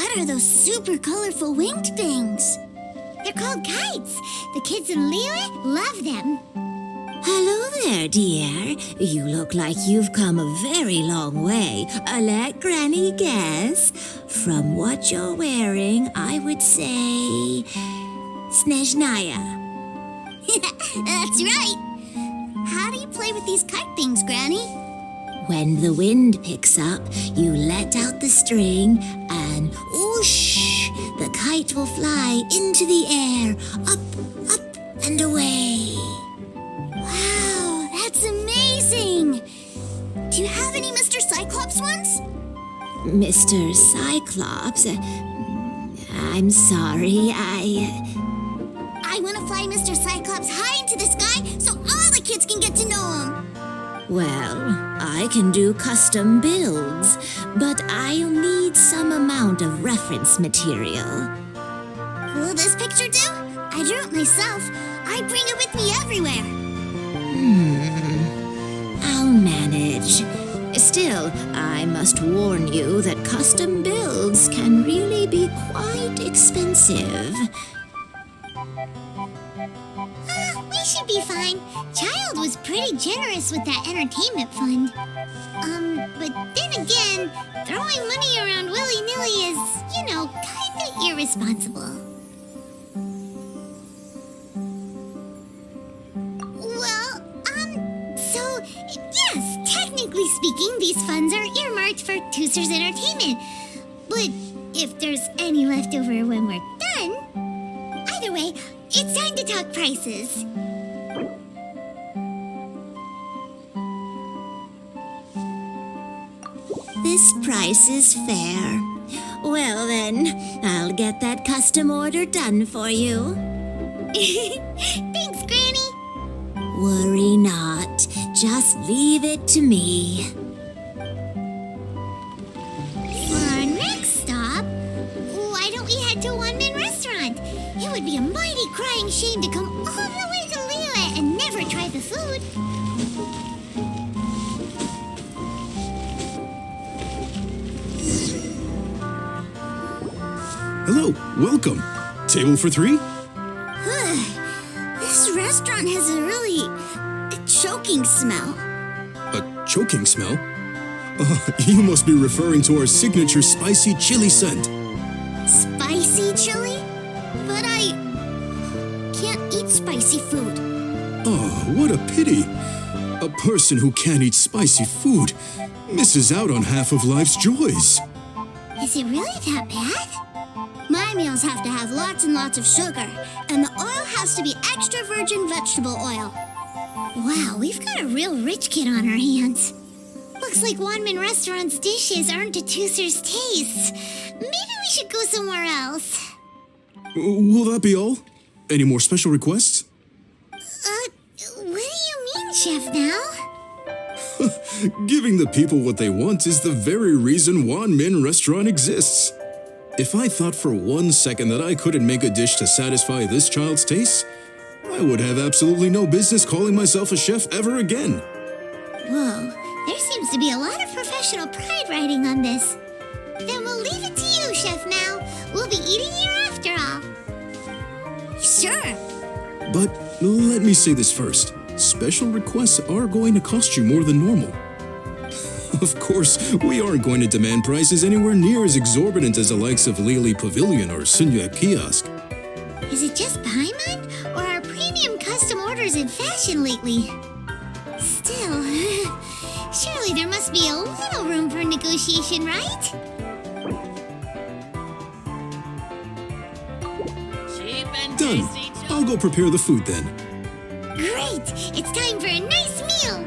What are those super colorful winged things? They're called kites. The kids in Liyue love them. Hello there, dear. You look like you've come a very long way. Let Granny guess. From what you're wearing, I would say... Snezhnaya. That's right. How do you play with these kite things, Granny? When the wind picks up, you let out the string and whoosh, the kite will fly into the air, up, and away. Wow, that's amazing! Do you have any Mr. Cyclops ones? Mr. Cyclops? I'm sorry, I want to fly Mr. Cyclops high into the sky so all the kids can get to know him. Well, I can do custom builds, but I'll need some amount of reference material. Will this picture do? I drew it myself. I bring it with me everywhere. I'll manage. Still, I must warn you that custom builds can really be quite expensive. We should be fine. Child was pretty generous with that entertainment fund. But then again, throwing money around willy-nilly is, kinda irresponsible. Well, so, yes, technically speaking, these funds are earmarked for Tooser's entertainment. But if there's any left over when we're done, either way, it's time to talk prices. This price is fair. Well then, I'll get that custom order done for you. Thanks, Granny. Worry not. Just leave it to me. For our next stop, why don't we head to One Man Restaurant? It would be a mighty crying shame to come all the way to Liyue and never try the food. Hello, welcome. Table for three? This restaurant has a really choking smell. A choking smell? You must be referring to our signature spicy chili scent. Spicy chili? But I can't eat spicy food. Oh, what a pity. A person who can't eat spicy food misses out on half of life's joys. Is it really that bad? My meals have to have lots and lots of sugar, and the oil has to be extra virgin vegetable oil. Wow, we've got a real rich kid on our hands. Looks like One Man Restaurant's dishes aren't to Tooser's tastes. Maybe we should go somewhere else. Will that be all? Any more special requests? What do you mean, Chef Now? Giving the people what they want is the very reason One Man Restaurant exists. If I thought for 1 second that I couldn't make a dish to satisfy this child's taste, I would have absolutely no business calling myself a chef ever again. Whoa, there seems to be a lot of professional pride riding on this. Then we'll leave it to you, Chef Now. We'll be eating here after all. Sure. But let me say this first. Special requests are going to cost you more than normal. Of course, we aren't going to demand prices anywhere near as exorbitant as the likes of Lily Pavilion or Sunya Kiosk. Is it just Paimon, or are premium custom orders in fashion lately? Still, surely there must be a little room for negotiation, right? Cheap and Done. tasty. I'll go prepare the food then. Great! It's time for a nice meal!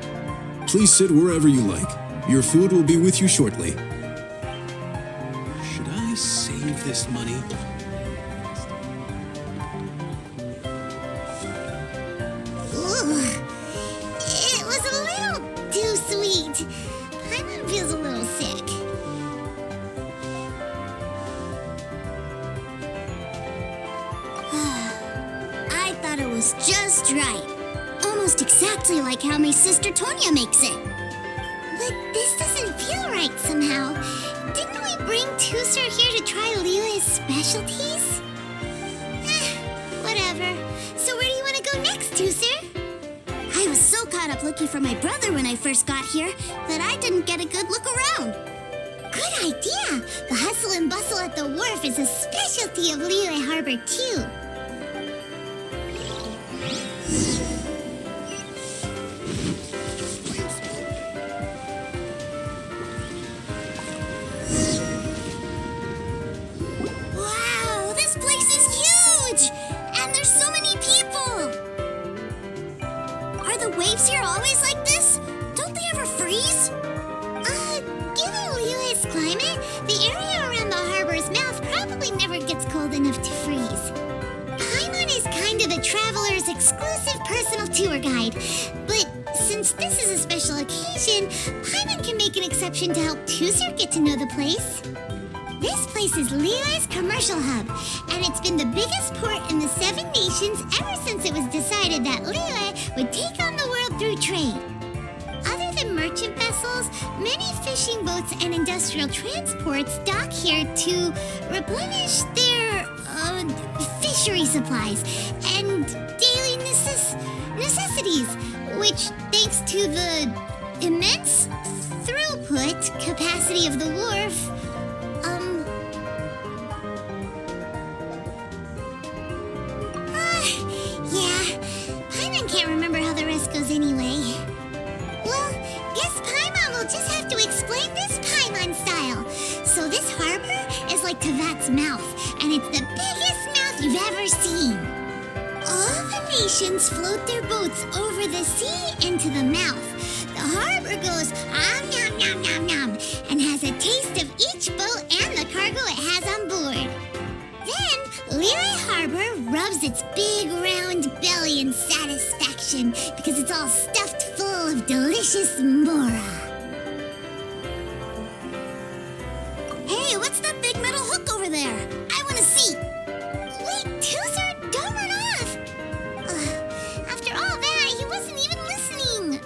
Please sit wherever you like. Your food will be with you shortly. Should I save this money? Ooh, it was a little too sweet. Paimon feels a little sick. I thought it was just right. Almost exactly like how my sister Tonya makes it. But this doesn't feel right somehow. Didn't we bring Tooser here to try Liyue's specialties? Whatever. So where do you want to go next, Tooser? I was so caught up looking for my brother when I first got here that I didn't get a good look around. Good idea! The hustle and bustle at the wharf is a specialty of Liyue Harbor, too. Wow, this place is huge! And there's so many people! Are the waves here always like this? Don't they ever freeze? Given Liyue's climate, the area around the harbor's mouth probably never gets cold enough to freeze. Paimon is kind of the traveler's exclusive personal tour guide, but since this is a special occasion, Paimon can make an exception to help Tooser get to know the place. This place is Liyue's commercial hub, and it's been the biggest port in the 7 nations ever since it was decided that Liyue would take on the world through trade. Other than merchant vessels, many fishing boats and industrial transports dock here to replenish their fishery supplies and daily necessities, which, thanks to the immense throughput capacity of the wharf, yeah, Paimon can't remember how the rest goes anyway. Well, guess Paimon will just have to explain this Paimon style. So this harbor is like Tevat's mouth, and it's the biggest mouth you've ever seen. All the nations float their boats over the sea into the mouth. The harbor goes nom nom nom nom and has a taste of each boat and the cargo it has on board. Then Liyue Harbor rubs its big round belly in satisfaction because it's all stuffed full of delicious mora. Hey, what's that big metal hook over there? I want to see. Wait, Tooser, don't run off. After all that, he wasn't even listening.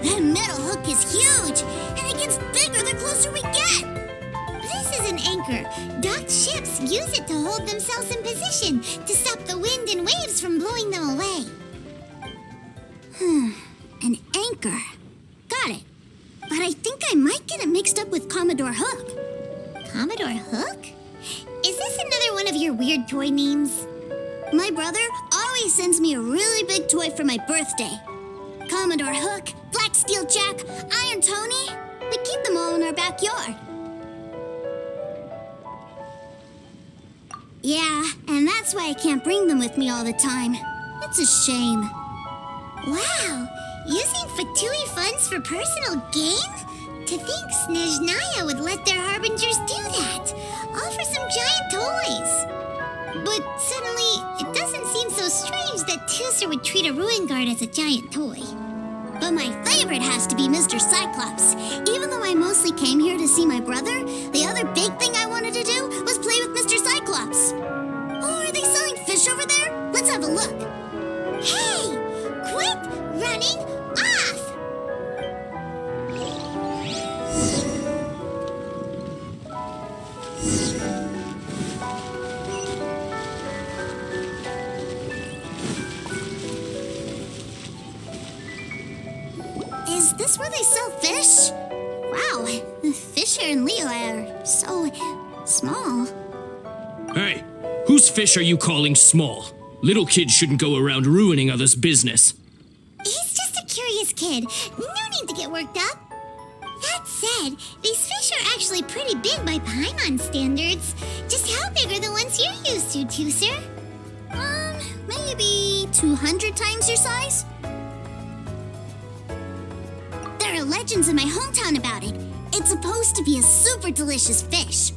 That metal hook is huge, and it gets bigger the closer we get. This is an anchor. Docked ships use it to hold themselves in position to stop the wind and waves from blowing them away. An anchor. Got it. But I think I might get it mixed up with Commodore Hook. Commodore Hook? Is this another one of your weird toy names? My brother always sends me a really big toy for my birthday. Commodore Hook, Black Steel Jack, Iron Tony. We keep them all in our backyard. Yeah, and that's why I can't bring them with me all the time. It's a shame. Wow, using Fatui funds for personal gain? To think Snezhnaya would let their harbingers do that, all for some giant toys. But suddenly, it doesn't seem so strange that Tooser would treat a ruin guard as a giant toy. But my favorite has to be Mr. Cyclops. Even though I mostly came here to see my brother, the other big thing I wanted to do was play with Mr. Cyclops. Oh, are they selling fish over there? Let's have a look. Hey! Quit running off! Is this where they sell fish? Wow, the fish here in Liyue are so small. Hey, whose fish are you calling small? Little kids shouldn't go around ruining others' business. He's just a curious kid. No need to get worked up. That said, these fish are actually pretty big by Paimon standards. Just how big are the ones you're used to, Tooser? Maybe 200 times your size? There are legends in my hometown about it. It's supposed to be a super delicious fish.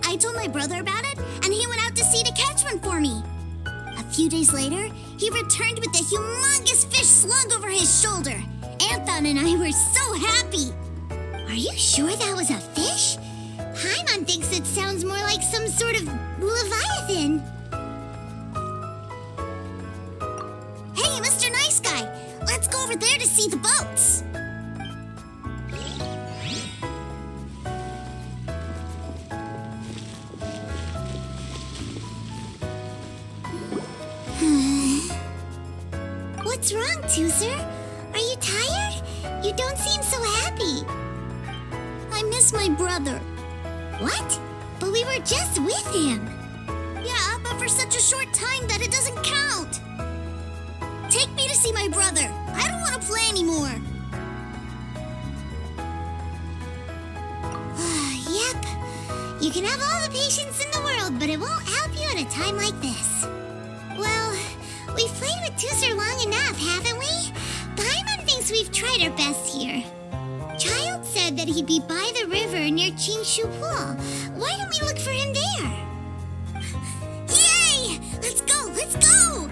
I told my brother about it, and he went out to sea to catch one for me. A few days later, he returned with a humongous fish slung over his shoulder. Anthon and I were so happy. Are you sure that was a fish? Paimon thinks it sounds more like some sort of leviathan. Hey, Mr. Nice Guy, let's go over there to see the boats. What's wrong, Tooser? Are you tired? You don't seem so happy. I miss my brother. What? But we were just with him. Yeah, but for such a short time that it doesn't count. Take me to see my brother. I don't want to play anymore. Yep. You can have all the patience in the world, but it won't help you at a time like this. Well, we've played with Tooser long enough, haven't we? Paimon thinks we've tried our best here. Child said that he'd be by the river near Chinshu Pool. Why don't we look for him there? Yay! Let's go! Let's go!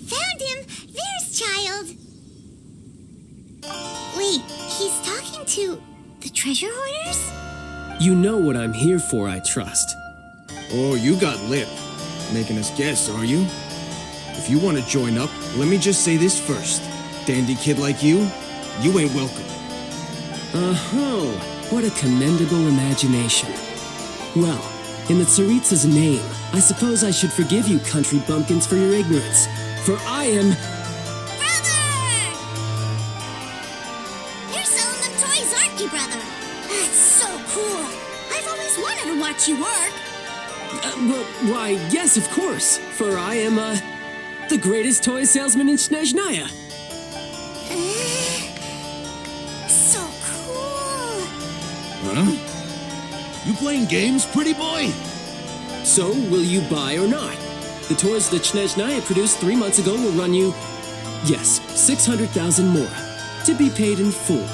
Found him! There's Child! Wait, he's talking to the treasure hoarders? You know what I'm here for, I trust. Oh, you got lip. Making us guess, are you? If you want to join up, let me just say this first. Dandy kid like you ain't welcome. Oh, what a commendable imagination. Well, in the Tsaritsa's name, I suppose I should forgive you country bumpkins for your ignorance. For I am... Brother! You're selling them toys, aren't you, brother? That's so cool. I've always wanted to watch you work. well, why, yes, of course. For I am, the greatest toy salesman in Snezhnaya. So cool. Huh? You playing games, pretty boy? So, will you buy or not? The toys that Snezhnaya produced 3 months ago will run you, yes, 600,000 more, to be paid in full.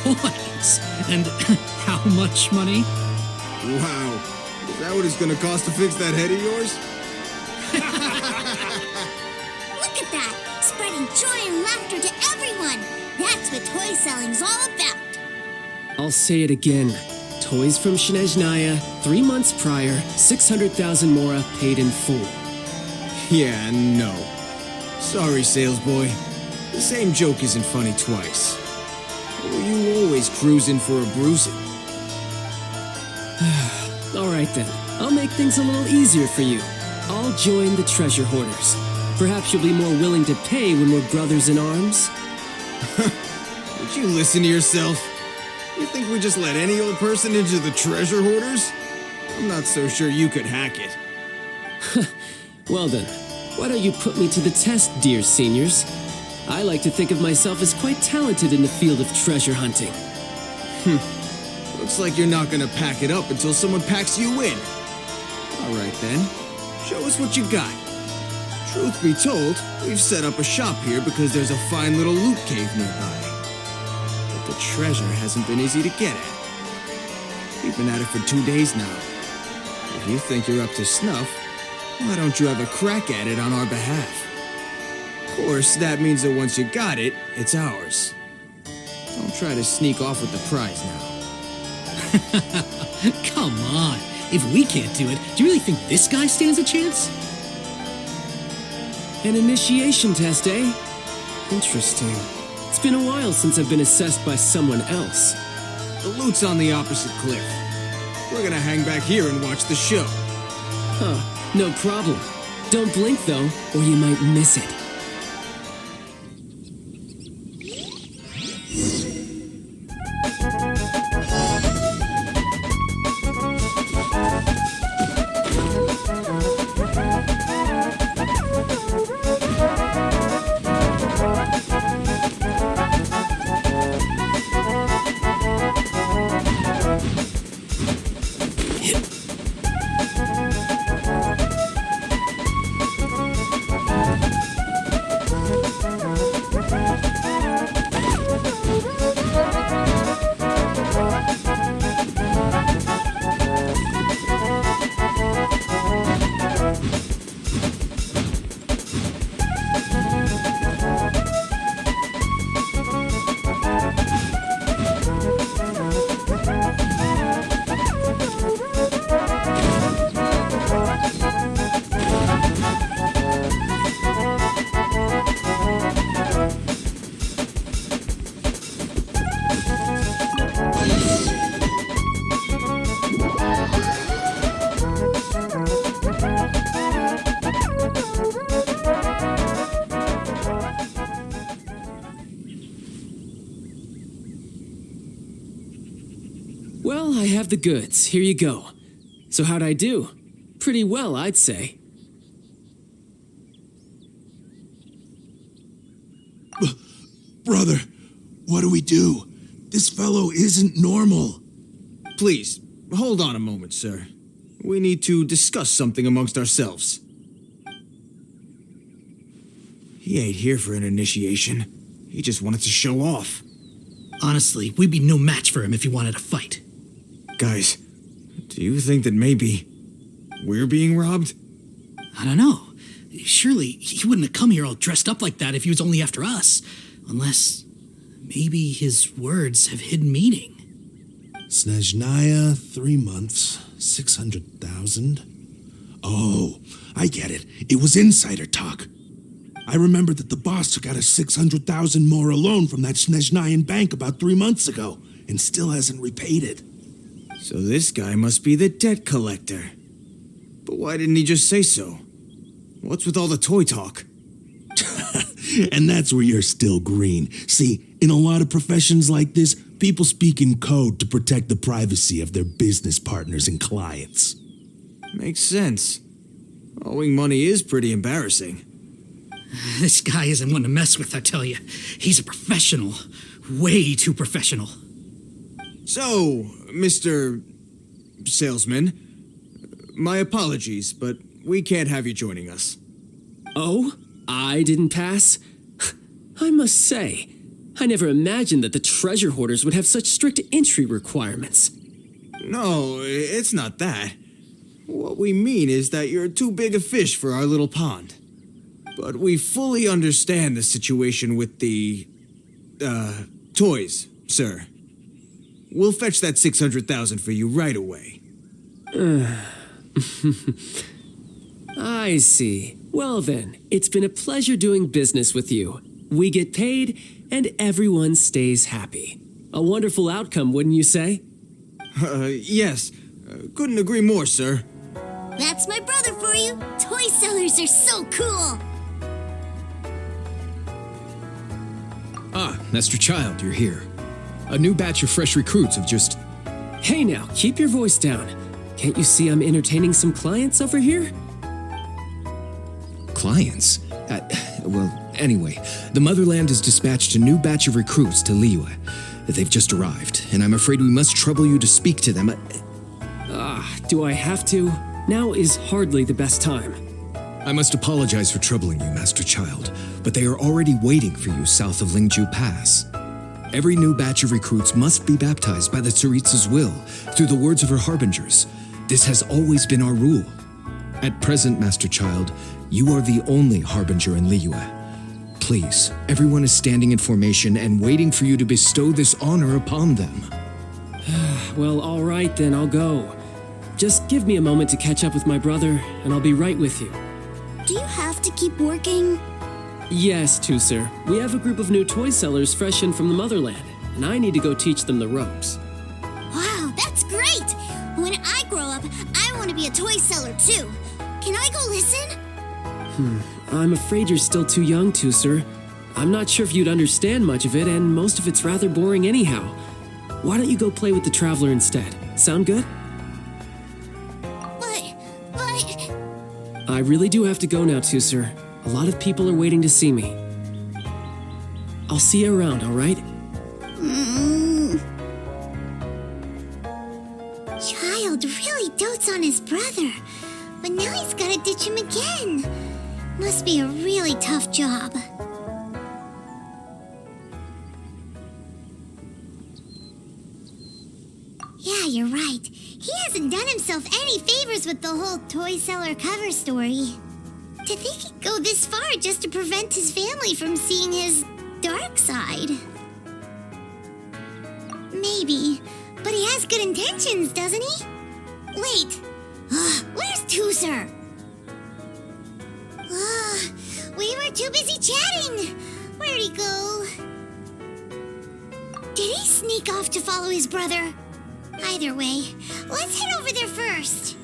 Toys? And how much money? Wow. Is that what it's gonna cost to fix that head of yours? Look at that! Spreading joy and laughter to everyone! That's what toy selling's all about! I'll say it again. Toys from Snezhnaya, 3 months prior, 600,000 more paid in full. Yeah, no. Sorry, sales boy. The same joke isn't funny twice. Or you always cruising for a bruising? All right then, I'll make things a little easier for you. I'll join the treasure hoarders. Perhaps you'll be more willing to pay when we're brothers in arms? Would you listen to yourself? You think we just let any old person into the treasure hoarders? I'm not so sure you could hack it. Well then, why don't you put me to the test, dear seniors? I like to think of myself as quite talented in the field of treasure hunting. Looks like you're not gonna pack it up until someone packs you in. All right then, show us what you got. Truth be told, we've set up a shop here because there's a fine little loot cave nearby. But the treasure hasn't been easy to get at. We've been at it for 2 days now. If you think you're up to snuff, why don't you have a crack at it on our behalf? Of course, that means that once you got it, it's ours. Don't try to sneak off with the prize now. Come on. If we can't do it, do you really think this guy stands a chance? An initiation test, eh? Interesting. It's been a while since I've been assessed by someone else. The loot's on the opposite cliff. We're gonna hang back here and watch the show. Huh, no problem. Don't blink though, or you might miss it. have the goods. Here you go. So how'd I do? Pretty well, I'd say. Brother, what do we do? This fellow isn't normal. Please, hold on a moment, sir. We need to discuss something amongst ourselves. He ain't here for an initiation. He just wanted to show off. Honestly, we'd be no match for him if he wanted to fight. Guys, do you think that maybe we're being robbed? I don't know. Surely he wouldn't have come here all dressed up like that if he was only after us. Unless maybe his words have hidden meaning. Snezhnaya, 3 months, 600,000. Oh, I get it. It was insider talk. I remember that the boss took out a 600,000 more loan from that Snezhnayan bank about 3 months ago, and still hasn't repaid it. So this guy must be the debt collector. But why didn't he just say so? What's with all the toy talk? And that's where you're still green. See, in a lot of professions like this, people speak in code to protect the privacy of their business partners and clients. Makes sense. Owing money is pretty embarrassing. This guy isn't one to mess with, I tell you. He's a professional. Way too professional. So, Mr. Salesman, my apologies, but we can't have you joining us. Oh? I didn't pass? I must say, I never imagined that the treasure hoarders would have such strict entry requirements. No, it's not that. What we mean is that you're too big a fish for our little pond. But we fully understand the situation with the, toys, sir. We'll fetch that 600,000 for you right away. I see. Well then, it's been a pleasure doing business with you. We get paid, and everyone stays happy. A wonderful outcome, wouldn't you say? Yes. Couldn't agree more, sir. That's my brother for you. Toy sellers are so cool. Ah, Master Child, you're here. A new batch of fresh recruits have just... Hey now, keep your voice down. Can't you see I'm entertaining some clients over here? Clients? Well, anyway, the Motherland has dispatched a new batch of recruits to Liyue. They've just arrived, and I'm afraid we must trouble you to speak to them. Do I have to? Now is hardly the best time. I must apologize for troubling you, Master Child, but they are already waiting for you south of Lingju Pass. Every new batch of recruits must be baptized by the Tsaritsa's will, through the words of her harbingers. This has always been our rule. At present, Master Child, you are the only harbinger in Liyue. Please, everyone is standing in formation and waiting for you to bestow this honor upon them. Well, all right then, I'll go. Just give me a moment to catch up with my brother, and I'll be right with you. Do you have to keep working? Yes, Tusser. We have a group of new toy sellers fresh in from the Motherland, and I need to go teach them the ropes. Wow, that's great! When I grow up, I want to be a toy seller too. Can I go listen? I'm afraid you're still too young, Tusser. I'm not sure if you'd understand much of it, and most of it's rather boring anyhow. Why don't you go play with the Traveler instead? Sound good? But... I really do have to go now, Tusser. A lot of people are waiting to see me. I'll see you around, all right? Child really dotes on his brother, but now he's gotta ditch him again. Must be a really tough job. Yeah, you're right. He hasn't done himself any favors with the whole toy seller cover story. To think he'd go this far just to prevent his family from seeing his dark side. Maybe, but he has good intentions, doesn't he? Wait, where's Tusser? We were too busy chatting. Where'd he go? Did he sneak off to follow his brother? Either way, let's head over there first.